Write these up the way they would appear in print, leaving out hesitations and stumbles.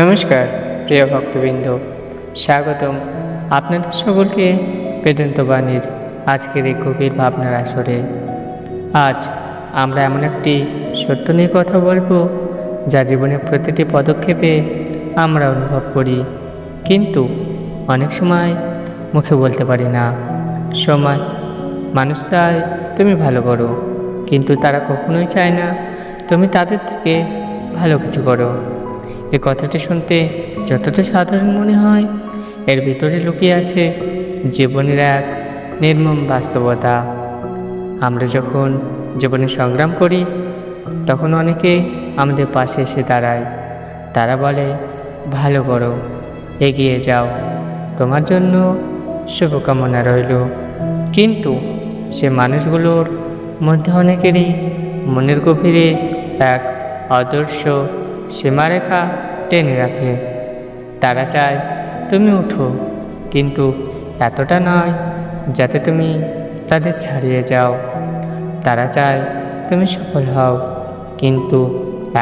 নমস্কার প্রিয় ভক্তবৃন্দ, স্বাগতম আপনাদের সকলকে বেদান্ত বাণীর আজকের এই গভীর ভাবনার আসরে। আজ আমরা এমন একটি সত্য নিয়ে কথা বলবো, যা জীবনের প্রতিটি পদক্ষেপে আমরা অনুভব করি, কিন্তু অনেক সময় মুখে বলতে পারি না। সময় মানুষ চায় তুমি ভালো করো, কিন্তু তারা কখনোই চায় না তুমি তাদের থেকে ভালো কিছু করো। এই কথাটি শুনতে যতটা সাধারণ মনে হয়, এর ভিতরে লুকিয়ে আছে জীবনের এক নির্মম বাস্তবতা। আমরা যখন জীবনে সংগ্রাম করি, তখন অনেকে আমাদের পাশে এসে দাঁড়ায়। তারা বলে, ভালো করো, এগিয়ে যাও, তোমার জন্য শুভকামনা রইল। কিন্তু সে মানুষগুলোর মধ্যে অনেকেরই মনের গভীরে এক আদর্শ সীমারেখা টেনে রাখে। তারা চায় তুমি উঠো, কিন্তু এতটা নয় যাতে তুমি তাদের ছাড়িয়ে যাও। তারা চায় তুমি সফল হও, কিন্তু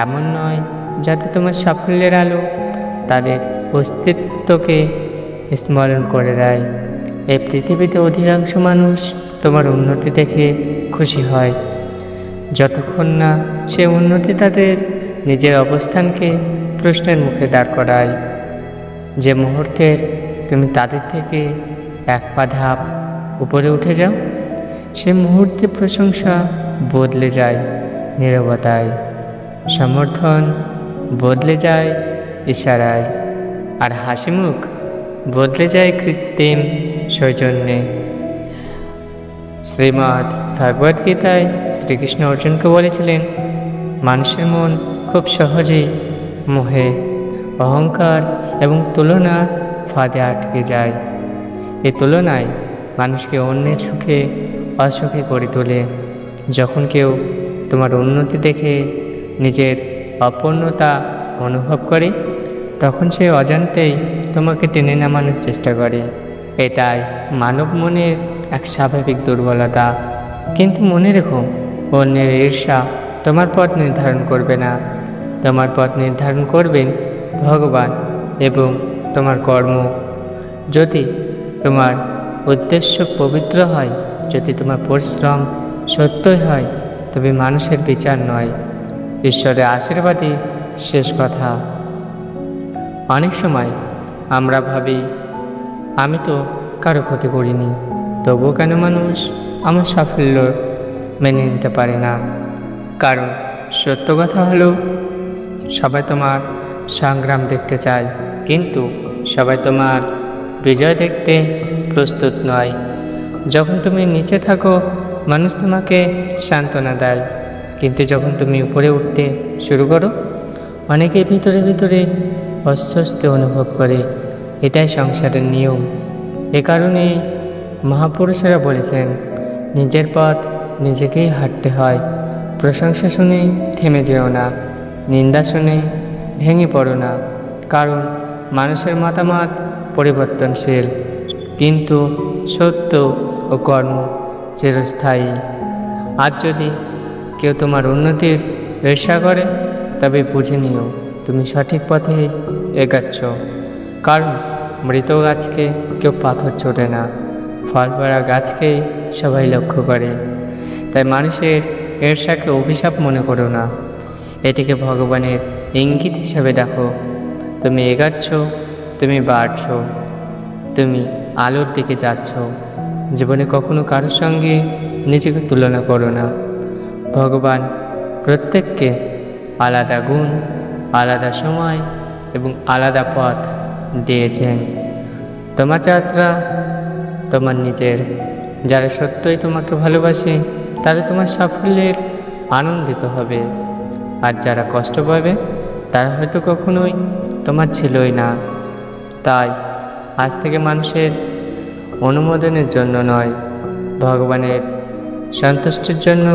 এমন নয় যাতে তোমার সাফল্যের আলো তাদের অস্তিত্বকে স্মরণ করে দেয়। এই পৃথিবীতে অধিকাংশ মানুষ তোমার উন্নতি দেখে খুশি হয়, যতক্ষণ না সে উন্নতি তাদের নিজের অবস্থানকে প্রশ্নের মুখে দাঁড় করায়। যে মুহূর্তের তুমি তাদের থেকে এক পা ধাপ উপরে উঠে যাও, সে মুহূর্তে প্রশংসা বদলে যায় নীরবতায়, সমর্থন বদলে যায় ইশারায়, আর হাসি মুখ বদলে যায় কৃত্রিম সৌজন্যে। শ্রীমদ্ ভগবদ গীতায় শ্রীকৃষ্ণ অর্জুনকে বলেছিলেন, মানুষের মন খুব সহজেই মোহে, অহংকার এবং তুলনার ফাঁদে আটকে যায়। এ তুলনায় মানুষকে অন্যের সুখে অসুখে করে তোলে। যখন কেউ তোমার উন্নতি দেখে নিজের অপূর্ণতা অনুভব করে, তখন সে অজান্তেই তোমাকে টেনে নামানোর চেষ্টা করে। এটাই মানব মনের এক স্বাভাবিক দুর্বলতা। কিন্তু মনে রেখো, অন্যের ঈর্ষা তোমার পথ নির্ধারণ করবে না। তোমার পথ নির্ধারণ করবেন ভগবান এবং তোমার কর্ম। যদি তোমার উদ্দেশ্য পবিত্র হয়, যদি তোমার পরিশ্রম সত্যই হয়, তবে মানুষের বিচার নয়, ঈশ্বরের আশীর্বাদই শেষ কথা। অনেক সময় আমরা ভাবি, আমি তো কারো ক্ষতি করিনি, তবুও কেন মানুষ আমার সাফল্য মেনে নিতে পারে না? কারণ সত্য কথা হলো, সবাই তোমার সংগ্রাম দেখতে চায়, কিন্তু সবাই তোমার বিজয় দেখতে প্রস্তুত নয়। যখন তুমি নিচে থাকো, মানুষ তোমাকে সান্ত্বনা দেয়, কিন্তু যখন তুমি উপরে উঠতে শুরু করো, অনেকে ভিতরে ভিতরে অস্বস্তি অনুভব করে। এটাই সংসারের নিয়ম। এ কারণেই মহাপুরুষেরা বলেছেন, নিজের পথ নিজেকেই হাঁটতে হয়। প্রশংসা শুনে থেমে যেও না, নিন্দা শুনে ভেঙে পড়ো না। কারণ মানুষের মতামত পরিবর্তনশীল, কিন্তু সত্য ও কর্ম চিরস্থায়ী। আজ যদি কেউ তোমার উন্নতির ঈর্ষা করে, তবে বুঝে নিও তুমি সঠিক পথে এগাচ্ছ। কারণ মৃত গাছকে কেউ পাথর ছোটে না, ফল পড়া গাছকেই সবাই লক্ষ্য করে। তাই মানুষের ঈর্ষাকে অভিশাপ মনে করো না, এটিকে ভগবানের ইঙ্গিত হিসাবে দেখো। তুমি এগাচ্ছ, তুমি বাড়ছ, তুমি আলোর দিকে যাচ্ছ। জীবনে কখনো কারোর সঙ্গে নিজেকে তুলনা করো না। ভগবান প্রত্যেককে আলাদা গুণ, আলাদা সময় এবং আলাদা পথ দিয়েছেন। তোমার যাত্রা তোমার নিজের। যারা সত্যই তোমাকে ভালোবাসে, তারা তোমার সাফল্যের আনন্দিত হবে, আর যারা কষ্ট পাবে, তারা হয়তো কখনোই তোমার ছিলই না। তাই আজ থেকে মানুষের অনুমোদনের জন্য নয়, ভগবানের সন্তুষ্টির জন্য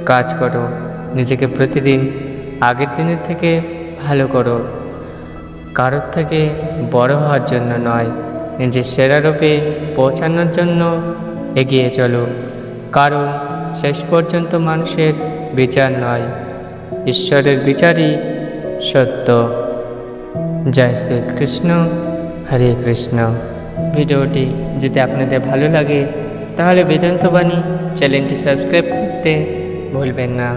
কাজ করো। নিজেকে প্রতিদিন আগের দিনের থেকে ভালো করো। কারোর থেকে বড় হওয়ার জন্য নয়, নিজের সেরা রূপে পৌঁছানোর জন্য এগিয়ে চলো। কারণ শেষ পর্যন্ত মানুষের বিচার নয়, ঈশ্বরের বিচারই সত্য। জয় শ্রীকৃষ্ণ, হরে কৃষ্ণ। ভিডিওটি যদি আপনাদের ভালো লাগে তাহলে বেদান্তবাণী চ্যানেলটি সাবস্ক্রাইব করতে ভুলবেন না।